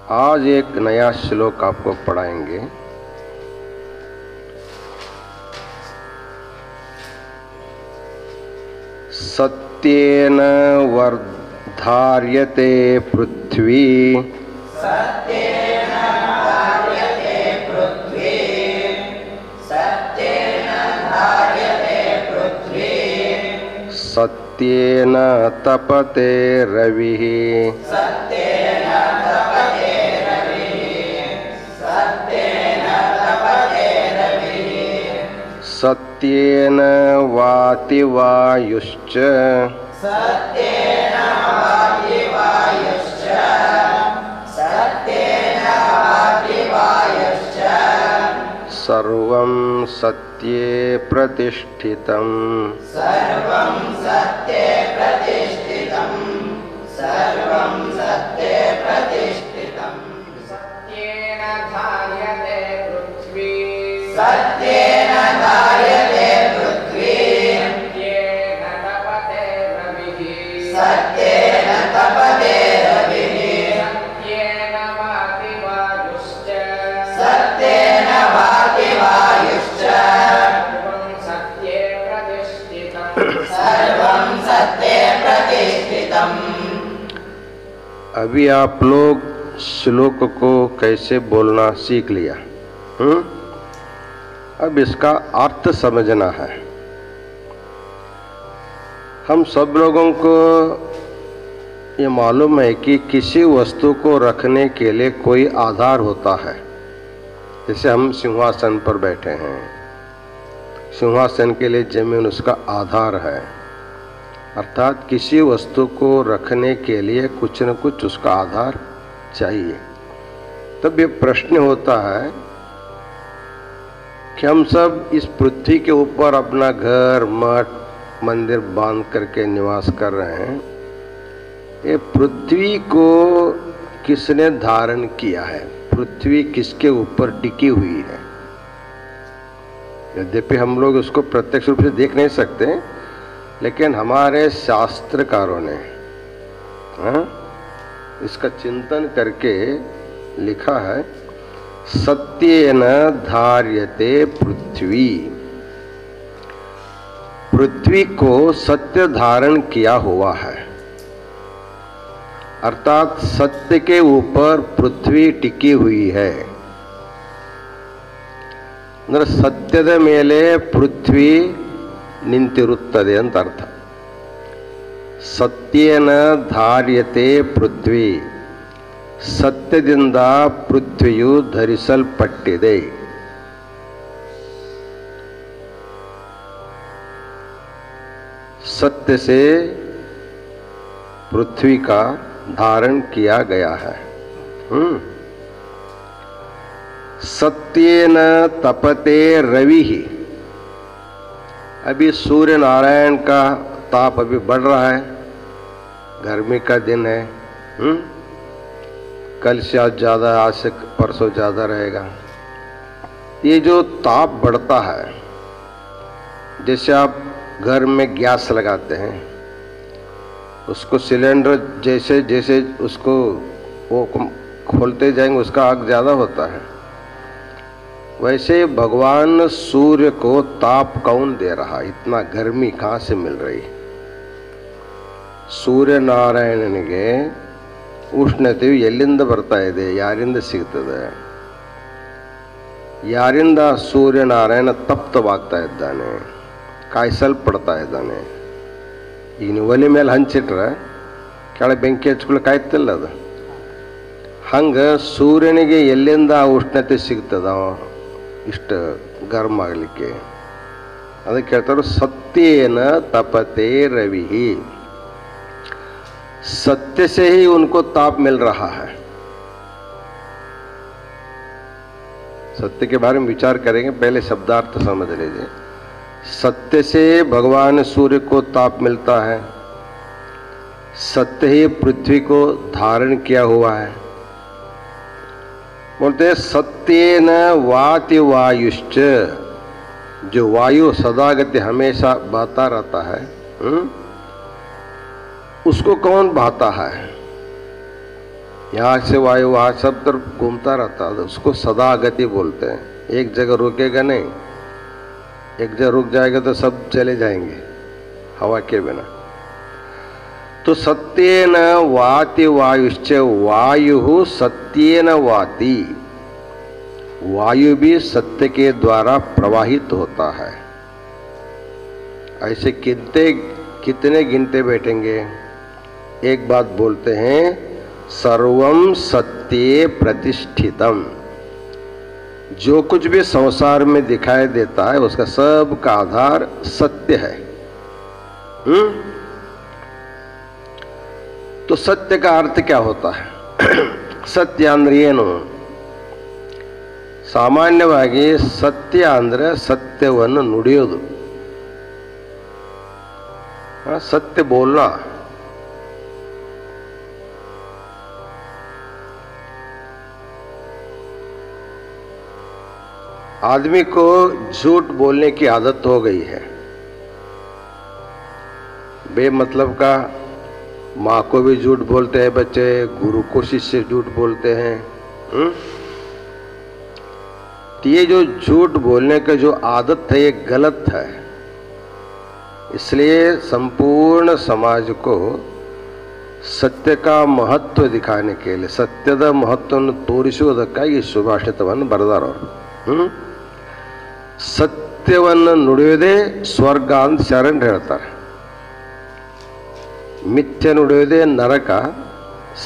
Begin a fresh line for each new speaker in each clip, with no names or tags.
आज एक नया श्लोक आपको पढ़ाएंगे। सत्येन वर्धार्यते पृथ्वी सत्येन तपते रविः सत्येन वाति वायुश्च सर्वं सत्ये प्रतिष्ठितम्।
सत्येन धार्यते पृथ्वी
सत्येन धार्यते पृथ्वी
सत्येन तपते रविः
सत्येन तपते रविः
सत्येन वाति वायुश्च
सत्येन वाति वायुश्च
सर्वं सत्ये प्रतिष्ठितम्।
सर्वं सत्ये प्रतिष्ठितम्।
अभी आप लोग श्लोक को कैसे बोलना सीख लिया। अब इसका अर्थ समझना है। हम सब लोगों को ये मालूम है कि किसी वस्तु को रखने के लिए कोई आधार होता है। जैसे हम सिंहासन पर बैठे हैं, सिंहासन के लिए जमीन उसका आधार है। अर्थात किसी वस्तु को रखने के लिए कुछ न कुछ उसका आधार चाहिए। तब ये प्रश्न होता है कि हम सब इस पृथ्वी के ऊपर अपना घर मठ मंदिर बांध करके निवास कर रहे हैं। ये पृथ्वी को किसने धारण किया है? पृथ्वी किसके ऊपर टिकी हुई है? यद्यपि हम लोग उसको प्रत्यक्ष रूप से देख नहीं सकते, लेकिन हमारे शास्त्रकारों ने इसका चिंतन करके लिखा है, सत्येन धार्यते पृथ्वी। पृथ्वी को सत्य धारण किया हुआ है। अर्थात सत्य के ऊपर पृथ्वी टिकी हुई है। ಅಂದ್ರೆ ಸತ್ಯದ ಮೇಲೆ ಪೃಥ್ವಿ ನಿಂತಿರುತ್ತದೆ ಅಂತ ಅರ್ಥ। ಸತ್ಯೇನ ಧಾರ್ಯತೆ ಪೃಥ್ವಿ, ಸತ್ಯದಿಂದ ಪೃಥ್ವಿಯು ಧರಿಸಲ್ಪಟ್ಟಿದೆ। सत्य से पृथ्वी का धारण किया गया है। सत्येन तपते रविः। अभी सूर्य नारायण का ताप अभी बढ़ रहा है, गर्मी का दिन है। कल से आज ज़्यादा, आज से परसों ज़्यादा रहेगा। ये जो ताप बढ़ता है, जैसे आप घर में गैस लगाते हैं, उसको सिलेंडर जैसे जैसे उसको वो खोलते जाएंगे उसका आग ज़्यादा होता है। वैसे भगवान सूर्य को ताप कौन दे रहा? इतना गर्मी कहाँ से मिल रही? सूर्य ನಾರಾಯಣನಿಗೆ ಉಷ್ಣತೆಯು ಎಲ್ಲಿಂದ ಬರ್ತಾ ಇದೆ? ಯಾರಿಂದ ಸಿಗ್ತದೆ? ಯಾರಿಂದ ಸೂರ್ಯನಾರಾಯಣ ತಪ್ತವಾಗ್ತಾ ಇದ್ದಾನೆ, ಕಾಯಿಸಲ್ಪಡ್ತಾ ಇದ್ದಾನೆ? ಈಗ ನೀವು ಒಲೆ ಮೇಲೆ ಹಂಚಿಟ್ರೆ ಕೆಳಗೆ ಬೆಂಕಿ ಹಚ್ಕೊಳ್ಳೋಕೆ ಆಯ್ತಿಲ್ಲ ಅದು. ಹಂಗೆ ಸೂರ್ಯನಿಗೆ ಎಲ್ಲಿಂದ ಆ ಉಷ್ಣತೆ ಸಿಗ್ತದ ಇಷ್ಟು ಗರ್ಮ್ ಆಗಲಿಕ್ಕೆ? ಅದಕ್ಕೆ ಹೇಳ್ತಾರೆ सत्येन तपते रविः। सत्य से ही उनको ताप मिल रहा है। सत्य के बारे में विचार करेंगे, पहले शब्दार्थ समझ लीजिए। सत्य से भगवान सूर्य को ताप मिलता है। सत्य ही पृथ्वी को धारण किया हुआ है। बोलते हैं सत्येन वाति वायुश्च। जो वायु सदागति हमेशा बहता रहता है, उसको कौन बहाता है? यहाँ से वायु वहाँ सब तरफ घूमता रहता है, उसको सदा गति बोलते हैं। एक जगह रुकेगा नहीं, एक जगह रुक जाएगा तो सब चले जाएंगे हवा के बिना। तो सत्येन वाति वायुश्च, वायु सत्येन वाति, वायु भी सत्य के द्वारा प्रवाहित होता है। ऐसे कितने गिनते बैठेंगे। एक बात बोलते हैं, सर्वम सत्ये प्रतिष्ठितम। जो कुछ भी संसार में दिखाई देता है उसका सब का आधार सत्य है। तो सत्य का अर्थ क्या होता है? सत्य ಅಂದ್ರೆ ಏನು? ಸಾಮಾನ್ಯವಾಗಿ ಸತ್ಯ ಅಂದ್ರೆ ಸತ್ಯವನ್ನು ನುಡಿಯೋದು, सत्य बोलना। आदमी को झूठ बोलने की आदत हो गई है, बेमतलब का। माँ को भी झूठ बोलते हैं बच्चे, गुरु को शिष्य झूठ बोलते हैं। तो ये जो झूठ बोलने का जो आदत है ये गलत है। इसलिए संपूर्ण समाज को सत्य का महत्व दिखाने के लिए, सत्यದ ಮಹತ್ವವನ್ನು ತೋರಿಸುವುದಕ್ಕಾಗಿ ಸುಭಾಷಿತವನ್ನು ಬರೆದವರು। ಸತ್ಯವನ್ನು ನುಡಿಯುವುದೇ ಸ್ವರ್ಗ ಅಂತ ಶರಣರು ಹೇಳ್ತಾರೆ। ಮಿಥ್ಯೆ ನುಡಿಯುವುದೇ ನರಕ,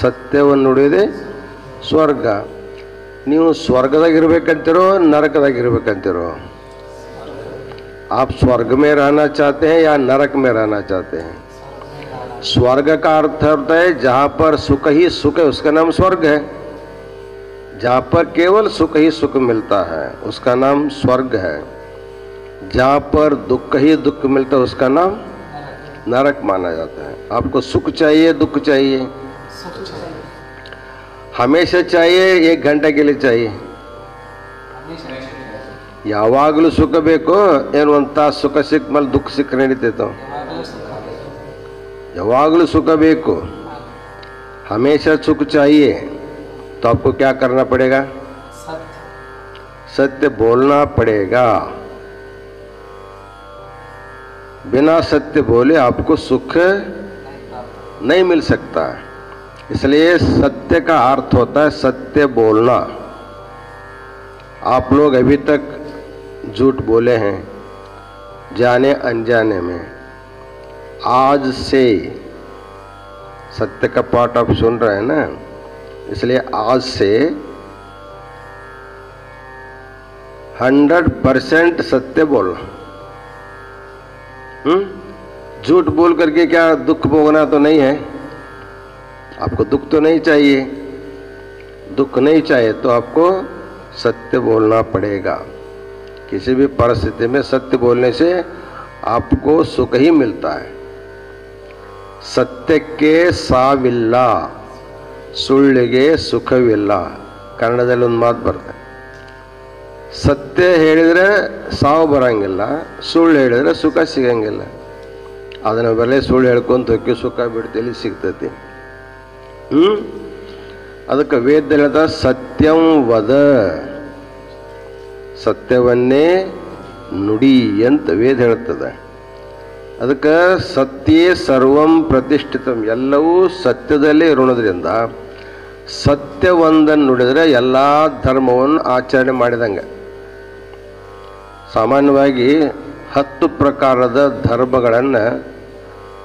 ಸತ್ಯವನ್ನು ನುಡಿಯುವುದೇ ಸ್ವರ್ಗ। ನೀವು ಸ್ವರ್ಗದಾಗಿರ್ಬೇಕಂತಿರೋ ನರಕದಾಗಿರ್ಬೇಕಂತಿರೋ? आप स्वर्ग में रहना चाहते हैं या नरक में रहना चाहते हैं? स्वर्ग का अर्थ होता है जहां पर सुख ही सुख है, उसका नाम स्वर्ग है। जहां पर केवल सुख ही सुख मिलता है उसका नाम स्वर्ग है। जहां पर दुख ही दुख मिलता है उसका नाम नरक माना जाता है। आपको सुख चाहिए दुख चाहिए? हमेशा चाहिए, 1 घंटे के लिए चाहिए? ಯಾವಾಗಲೂ ಸುಖ ಬೇಕು ಏನು? ಒಂದು ತಾಸು ಸುಖ ಸಿಕ್ಕ ಮೇಲೆ ದುಃಖ ಸಿಕ್ಕ ನಡೀತೈತೋ? ಯಾವಾಗಲೂ सुख ಬೇಕು, हमेशा सुख चाहिए। तो आपको क्या करना पड़ेगा? सत्य बोलना पड़ेगा। बिना सत्य बोले आपको सुख नहीं मिल सकता। इसलिए सत्य का अर्थ होता है सत्य बोलना। आप लोग अभी तक झूठ बोले हैं जाने अनजाने में। आज से सत्य का पाठ आप सुन रहे हैं ना, इसलिए आज से 100% सत्य बोलना। झूठ बोल करके क्या दुख भोगना तो नहीं है? आपको दुख तो नहीं चाहिए। दुख नहीं चाहिए तो आपको सत्य बोलना पड़ेगा। किसी भी परिस्थिति में सत्य बोलने से आपको सुख ही मिलता है। ಸತ್ಯಕ್ಕೆ ಸಾವಿಲ್ಲ, ಸುಳ್ಳಿಗೆ ಸುಖವಿಲ್ಲ. ಕನ್ನಡದಲ್ಲಿ ಒಂದು ಮಾತು ಬರ್ತದೆ, ಸತ್ಯ ಹೇಳಿದರೆ ಸಾವು ಬರಂಗಿಲ್ಲ, ಸುಳ್ಳು ಹೇಳಿದರೆ ಸುಖ ಸಿಗಂಗಿಲ್ಲ. ಅದನ್ನ ಬರಲೇ ಸುಳ್ಳು ಹೇಳ್ಕೊಂತ ಹೋಗಿ ಸುಖ ಬಿಡ್ತೇಲಿ ಸಿಗ್ತೈತಿ. ಅದಕ್ಕೆ ವೇದ ಹೇಳ್ದ ಸತ್ಯಂ ವದ, ಸತ್ಯವನ್ನೇ ನುಡಿ ಅಂತ ವೇದ ಹೇಳ್ತದೆ. ಅದಕ್ಕೆ ಸತ್ಯೇ ಸರ್ವಂ ಪ್ರತಿಷ್ಠಿತಂ, ಎಲ್ಲವೂ ಸತ್ಯದಲ್ಲೇ ಇರೋದ್ರಿಂದ ಸತ್ಯವೊಂದನ್ನು ನುಡಿದರೆ ಎಲ್ಲ ಧರ್ಮವನ್ನು ಆಚರಣೆ ಮಾಡಿದಂಗೆ. ಸಾಮಾನ್ಯವಾಗಿ 10 ಪ್ರಕಾರದ ಧರ್ಮಗಳನ್ನು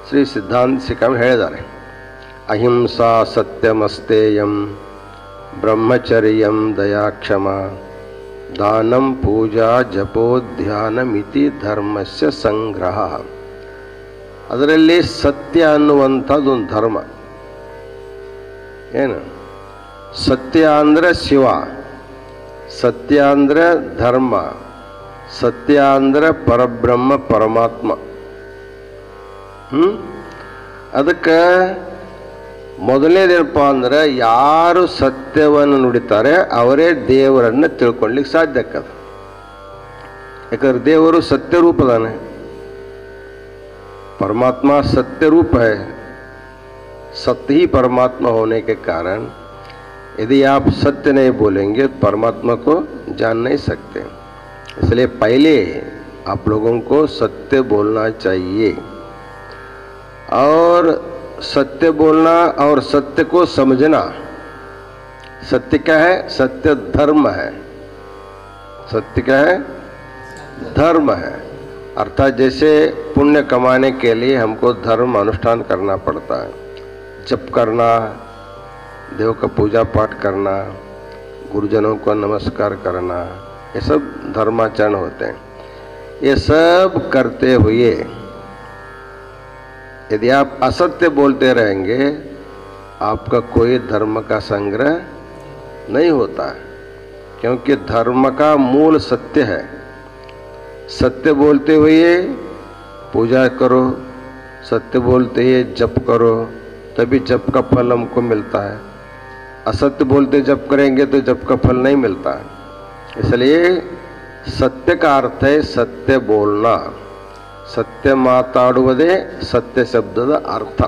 ಶ್ರೀ ಸಿದ್ಧಾಂತ ಶಿಖಾಮಣಿ ಹೇಳಿದ್ದಾರೆ. ಅಹಿಂಸಾ ಸತ್ಯಮಸ್ತೇಯಂ, ಬ್ರಹ್ಮಚರ್ಯಂ ದಯಾಕ್ಷಮ, ದಾನಂ ಪೂಜಾ ಜಪೋಧ್ಯಾನಮಿತಿ ಧರ್ಮಸ್ಯ ಸಂಗ್ರಹ. ಅದರಲ್ಲಿ ಸತ್ಯ ಅನ್ನುವಂಥದ್ದು ಒಂದು ಧರ್ಮ. ಏನು? ಸತ್ಯ ಅಂದರೆ ಶಿವ, ಸತ್ಯ ಅಂದರೆ ಧರ್ಮ, ಸತ್ಯ ಅಂದರೆ ಪರಬ್ರಹ್ಮ ಪರಮಾತ್ಮ. ಅದಕ್ಕೆ ಮೊದಲನೇದೇನಪ್ಪ ಅಂದ್ರೆ ಯಾರು ಸತ್ಯವನ್ನು ನುಡಿತಾರೆ ಅವರೇ ದೇವರನ್ನು ತಿಳ್ಕೊಳ್ಳಿಕ್ಕೆ ಸಾಧ್ಯ ಆಗ್ತದೆ. ಯಾಕಂದ್ರೆ ದೇವರು ಸತ್ಯ ರೂಪದಾನೆ, परमात्मा सत्य रूप है। सत्य ही परमात्मा होने के कारण यदि आप सत्य नहीं बोलेंगे तो परमात्मा को जान नहीं सकते। इसलिए पहले आप लोगों को सत्य बोलना चाहिए, और सत्य बोलना और सत्य को समझना। सत्य क्या है? सत्य धर्म है। सत्य क्या है? धर्म है। अर्थात जैसे पुण्य कमाने के लिए हमको धर्म अनुष्ठान करना पड़ता है, जप करना, देव का पूजा पाठ करना, गुरुजनों को नमस्कार करना, ये सब धर्माचरण होते हैं। ये सब करते हुए यदि आप असत्य बोलते रहेंगे, आपका कोई धर्म का संग्रह नहीं होता है, क्योंकि धर्म का मूल सत्य है। सत्य बोलते हुए पूजा करो, सत्य बोलते हुए जप करो, तभी जप का फल हमको मिलता है। असत्य बोलते जप करेंगे तो जप का फल नहीं मिलता है। इसलिए सत्य का अर्थ है सत्य बोलना। ಸತ್ಯ ಮಾತಾಡುವುದೇ ಸತ್ಯ ಶಬ್ದದ ಅರ್ಥ.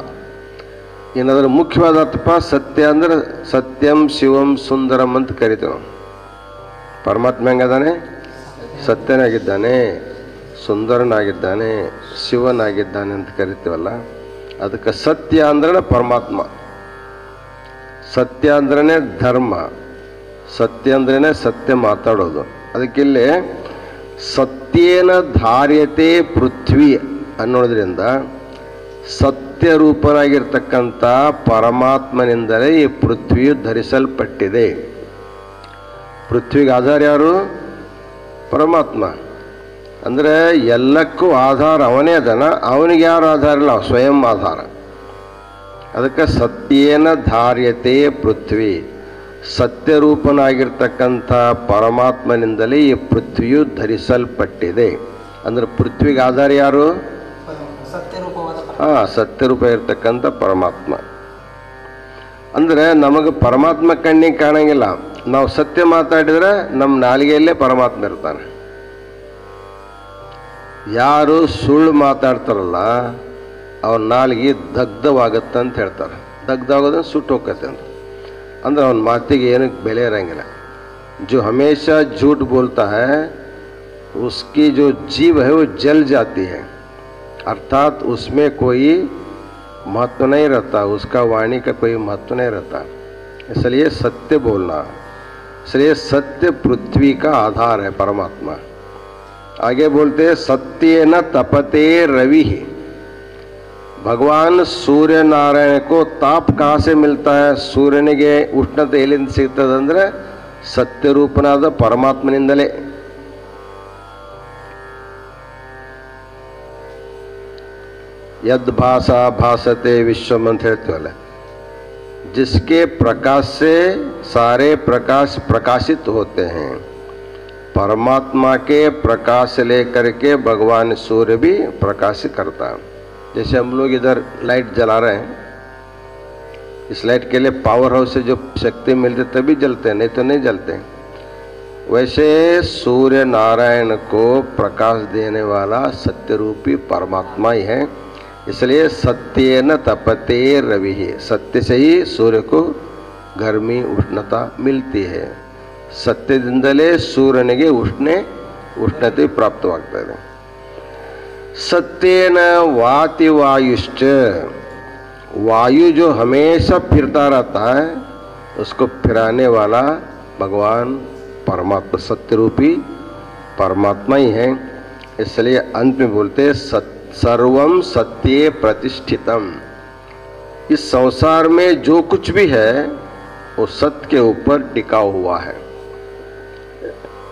ಏನಾದರೂ ಮುಖ್ಯವಾದ ಅರ್ಥಪ್ಪ ಸತ್ಯ ಅಂದ್ರೆ ಸತ್ಯಂ ಶಿವಂ ಸುಂದರಂ ಅಂತ ಕರಿತೀವಿ ನಾವು. ಪರಮಾತ್ಮ ಹೆಂಗದಾನೆ? ಸತ್ಯನಾಗಿದ್ದಾನೆ, ಸುಂದರನಾಗಿದ್ದಾನೆ, ಶಿವನಾಗಿದ್ದಾನೆ ಅಂತ ಕರಿತೀವಲ್ಲ. ಅದಕ್ಕೆ ಸತ್ಯ ಅಂದ್ರೆ ಪರಮಾತ್ಮ, ಸತ್ಯ ಅಂದ್ರೆ ಧರ್ಮ, ಸತ್ಯ ಅಂದ್ರೆ ಸತ್ಯ ಮಾತಾಡೋದು. ಅದಕ್ಕಿಲ್ಲಿ ಸತ್ಯೇನ ಧಾರ್ಯತೆ ಪೃಥ್ವಿ ಅನ್ನೋದ್ರಿಂದ ಸತ್ಯ ರೂಪನಾಗಿರ್ತಕ್ಕಂಥ ಪರಮಾತ್ಮನಿಂದಲೇ ಈ ಪೃಥ್ವಿಯು ಧರಿಸಲ್ಪಟ್ಟಿದೆ. ಪೃಥ್ವಿಗೆ ಆಧಾರ ಯಾರು? ಪರಮಾತ್ಮ. ಅಂದರೆ ಎಲ್ಲಕ್ಕೂ ಆಧಾರ ಅವನೇ ಅದನ, ಅವನಿಗೆ ಯಾರು ಆಧಾರ ಇಲ್ಲ, ಸ್ವಯಂ ಆಧಾರ. ಅದಕ್ಕೆ ಸತ್ಯೇನ ಧಾರ್ಯತೆ ಪೃಥ್ವಿ, ಸತ್ಯರೂಪನಾಗಿರ್ತಕ್ಕಂಥ ಪರಮಾತ್ಮನಿಂದಲೇ ಈ ಪೃಥ್ವಿಯು ಧರಿಸಲ್ಪಟ್ಟಿದೆ. ಅಂದ್ರೆ ಪೃಥ್ವಿಗೆ ಆಧಾರ ಯಾರು? ಸತ್ಯರೂಪ ಇರ್ತಕ್ಕಂಥ ಪರಮಾತ್ಮ. ಅಂದ್ರೆ ನಮಗೆ ಪರಮಾತ್ಮ ಕಣ್ಣಿಗೆ ಕಾಣಂಗಿಲ್ಲ. ನಾವು ಸತ್ಯ ಮಾತಾಡಿದ್ರೆ ನಮ್ಮ ನಾಲಿಗೆಯಲ್ಲೇ ಪರಮಾತ್ಮ ಇರ್ತಾನೆ. ಯಾರು ಸುಳ್ಳು ಮಾತಾಡ್ತಾರಲ್ಲ ಅವನ ನಾಲಿಗೆ ದಗ್ಧವಾಗತ್ತಂತ ಹೇಳ್ತಾರೆ. ದಗ್ಧ ಆಗೋದನ್ನು ಸುಟ್ಟು ಹೋಗತ್ತೆ ಅಂತ. ಅಂದ್ರೆ ಅವನ ಮಾತಿಗೆ ಏನಕ್ಕೆ ಬೆಲೆ ಇರಂಗಿಲ್ಲ. जो हमेशा झूठ बोलता है उसकी जो जीव है वो जल जाती है, अर्थात उसमें कोई महत्व नहीं रहता, उसका वाणी का कोई महत्व नहीं रहता. इसलिए सत्य बोलना, इसलिए सत्य पृथ्वी का आधार है परमात्मा. आगे बोलते हैं सत्येन तपते रवि. भगवान सूर्य नारायण को ताप कहाँ से मिलता है? सूर्यनिಗೆ ಉಷ್ಣತೆ ಎಲ್ಲಿಂದ ಸಿಗ್ತದೆ ಅಂದ್ರೆ ಸತ್ಯರೂಪನಾದ ಪರಮಾತ್ಮನಿಂದಲೇ. यद भाषा भासते विश्वम ಅಂತ ಹೇಳ್ತೀವಲ್ಲ, जिसके प्रकाश से सारे प्रकाश प्रकाशित होते हैं. परमात्मा के प्रकाश लेकर के भगवान सूर्य भी प्रकाश करता है. जैसे हम लोग इधर लाइट जला रहे हैं, इस लाइट के लिए पावर हाउस से जो शक्ति मिलती तभी जलते हैं, नहीं तो नहीं जलते. वैसे सूर्य नारायण को प्रकाश देने वाला सत्य रूपी परमात्मा ही है. इसलिए सत्येन तपते रवि, सत्य से ही सूर्य को गर्मी उष्णता मिलती है. सत्यದಿಂದಲೇ ಸೂರ್ಯನಿಗೆ ಉಷ್ಣತೆ ಪ್ರಾಪ್ತವಾಗ್ತದೆ. सत्येन वाति वायुश्च, वायु जो हमेशा फिरता रहता है उसको फिराने वाला भगवान परमात्मा सत्य रूपी परमात्मा ही है. इसलिए अंत में बोलते सर्वम सत्ये प्रतिष्ठितम. इस संसार में जो कुछ भी है वो सत्य के ऊपर टिका हुआ है.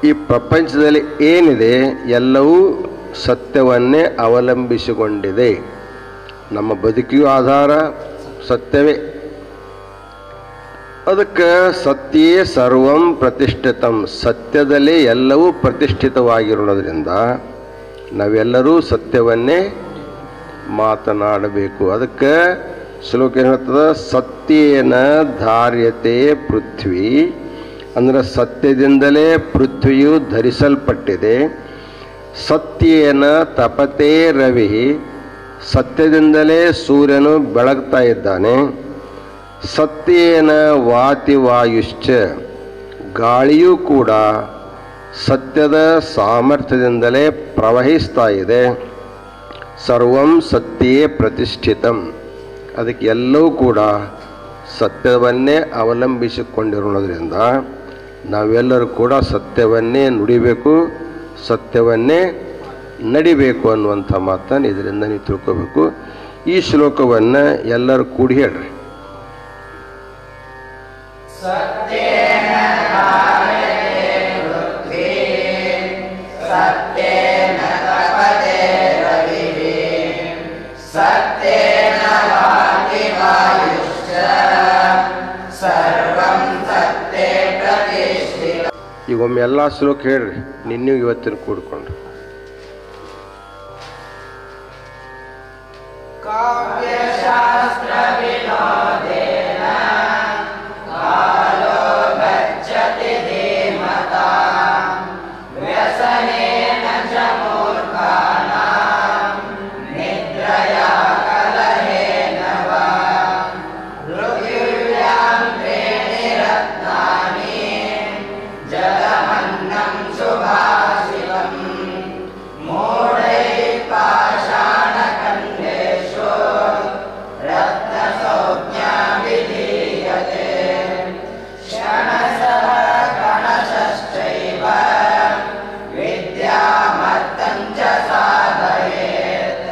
ಈ ಪ್ರಪಂಚದಲ್ಲಿ ಏನಿದೆ ಎಲ್ಲವೂ ಸತ್ಯವನ್ನೇ ಅವಲಂಬಿಸಿಕೊಂಡಿದೆ. ನಮ್ಮ ಬದುಕಿಗೂ ಆಧಾರ ಸತ್ಯವೇ. ಅದಕ್ಕೆ ಸತ್ಯೇ ಸರ್ವಂ ಪ್ರತಿಷ್ಠಿತಂ, ಸತ್ಯದಲ್ಲೇ ಎಲ್ಲವೂ ಪ್ರತಿಷ್ಠಿತವಾಗಿರೋದ್ರಿಂದ ನಾವೆಲ್ಲರೂ ಸತ್ಯವನ್ನೇ ಮಾತನಾಡಬೇಕು. ಅದಕ್ಕೆ ಶ್ಲೋಕ ಏನು ಹೇಳ್ತದೆ? ಸತ್ಯೇನ ಧಾರ್ಯತೆ ಪೃಥ್ವಿ, ಅಂದರೆ ಸತ್ಯದಿಂದಲೇ ಪೃಥ್ವಿಯು ಧರಿಸಲ್ಪಟ್ಟಿದೆ. ಸತ್ಯೇನ ತಪತೆ ರವಿ, ಸತ್ಯದಿಂದಲೇ ಸೂರ್ಯನು ಬೆಳಗ್ತಾ ಇದ್ದಾನೆ. ಸತ್ಯೇನ ವಾತಿ ವಾಯುಶ್ಚ, ಗಾಳಿಯೂ ಕೂಡ ಸತ್ಯದ ಸಾಮರ್ಥ್ಯದಿಂದಲೇ ಪ್ರವಹಿಸ್ತಾ ಇದೆ. ಸರ್ವಂ ಸತ್ಯೇ ಪ್ರತಿಷ್ಠಿತಂ, ಅದಕ್ಕೆ ಎಲ್ಲವೂ ಕೂಡ ಸತ್ಯವನ್ನೇ ಅವಲಂಬಿಸಿಕೊಂಡಿರೋದ್ರಿಂದ ನಾವೆಲ್ಲರೂ ಕೂಡ ಸತ್ಯವನ್ನೇ ನುಡಿಬೇಕು, ಸತ್ಯವನ್ನೇ ನಡಿಬೇಕು ಅನ್ನುವಂಥ ಮಾತನ್ನು ಇದರಿಂದ ನೀವು ತಿಳ್ಕೋಬೇಕು. ಈ ಶ್ಲೋಕವನ್ನು ಎಲ್ಲರೂ ಕೂಡಿ ಹೇಳ್ರಿ.
ಸತ್ಯೇನ ಧಾರ್ಯತೆ ಪೃಥ್ವೀ, ಸತ್ಯೇನ ತಪತೆ ರವಿಃ, ಸತ್ಯೇನ ವಾತಿ ವಾಯುಶ್ಚ, ಸರ್ವಂ ಸತ್ಯೇ ಪ್ರತಿಷ್ಠಿತಂ.
ಈಗ ಒಮ್ಮೆ ಎಲ್ಲ ಶ್ಲೋಕ ಹೇಳ್ರಿ, ನಿನ್ನೆ ಇವತ್ತಿನ ಕೂಡ್ಕೊಂಡು.
ಕಾವ್ಯಶಾಸ್ತ್ರ ವಿನೋದೇನ ಕಾಲೋ ಗಚ್ಚತಿ ಧೀಮತಾಂ, ವ್ಯಸನೇನ ಚ ಮೂರ್ಖಾಣಾಂ ನಿದ್ರಯಾ ಕಲಹೇನ ವಾ, ಪೃಥಿವ್ಯಾಂ ತ್ರೀಣಿ ರತ್ನಾನಿ ಜಲಮನ್ನಂ ಸುಭಾಷಿತಂ, ಮೂಢೈಃ ಪಾಷಾಣಖಂಡೇಷು ರತ್ನಸೌಜ್ಞಾ ವಿಧೀಯತೆ, ಕ್ಷಣಶಃ ಕಣಶಶ್ಚೈವ ವಿದ್ಯಾಮರ್ಥಂ ಚ ಸಾಧಯೇತ್,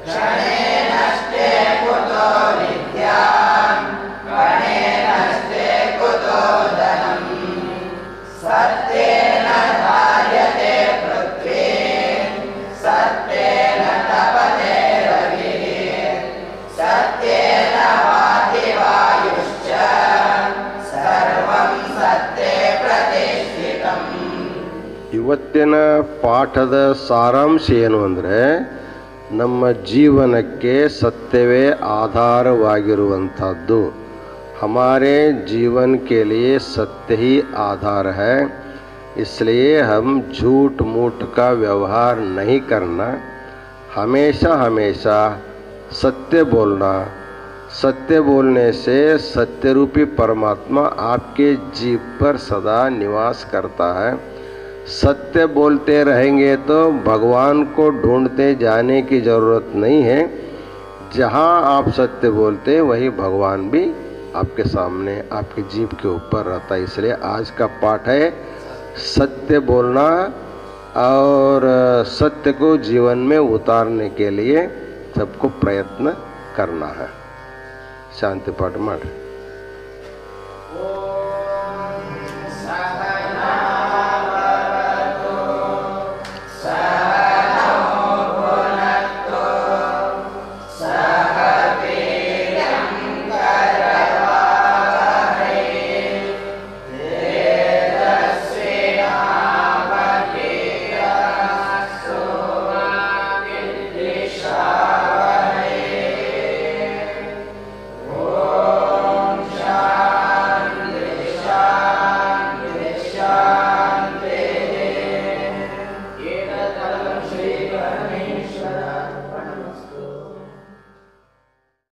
ಕ್ಷಣೇನಷ್ಟೇ ಕುತೋ ವಿದ್ಯಾಂ ಕಣೇನಷ್ಟೇ ಕುತೋ ಧನಂ, ಸತ್ಯೇನ ಧಾರ್ಯತೆ ಪೃಥ್ವೀ, ಸತ್ಯೇನ ತಪತೆ ರವಿಃ, ಸತ್ಯೇನ ವಾತಿ ವಾಯುಶ್ಚ, ಸರ್ವಂ ಸತ್ಯೇ ಪ್ರತಿಷ್ಠಿತಂ.
ಇವತ್ತಿನ ಪಾಠದ ಸಾರಾಂಶ ಏನು ಅಂದರೆ, ನಮ್ಮ ಜೀವನಕ್ಕೆ ಸತ್ಯವೇ आधारವಾಗಿರುವಂಥದ್ದು. हमारे जीवन के लिए सत्य ही आधार है, इसलिए हम झूठ मूठ का व्यवहार नहीं करना, हमेशा हमेशा सत्य बोलना. सत्य बोलने से सत्य रूपी परमात्मा आपके जीव पर सदा निवास करता है. सत्य बोलते रहेंगे तो भगवान को ढूंढते जाने की ज़रूरत नहीं है. जहाँ आप सत्य बोलते वही भगवान भी आपके सामने, आपके जीव के ऊपर रहता है. इसलिए आज का पाठ है सत्य बोलना और सत्य को जीवन में उतारने के लिए सबको प्रयत्न करना है. शांति पाठ माड.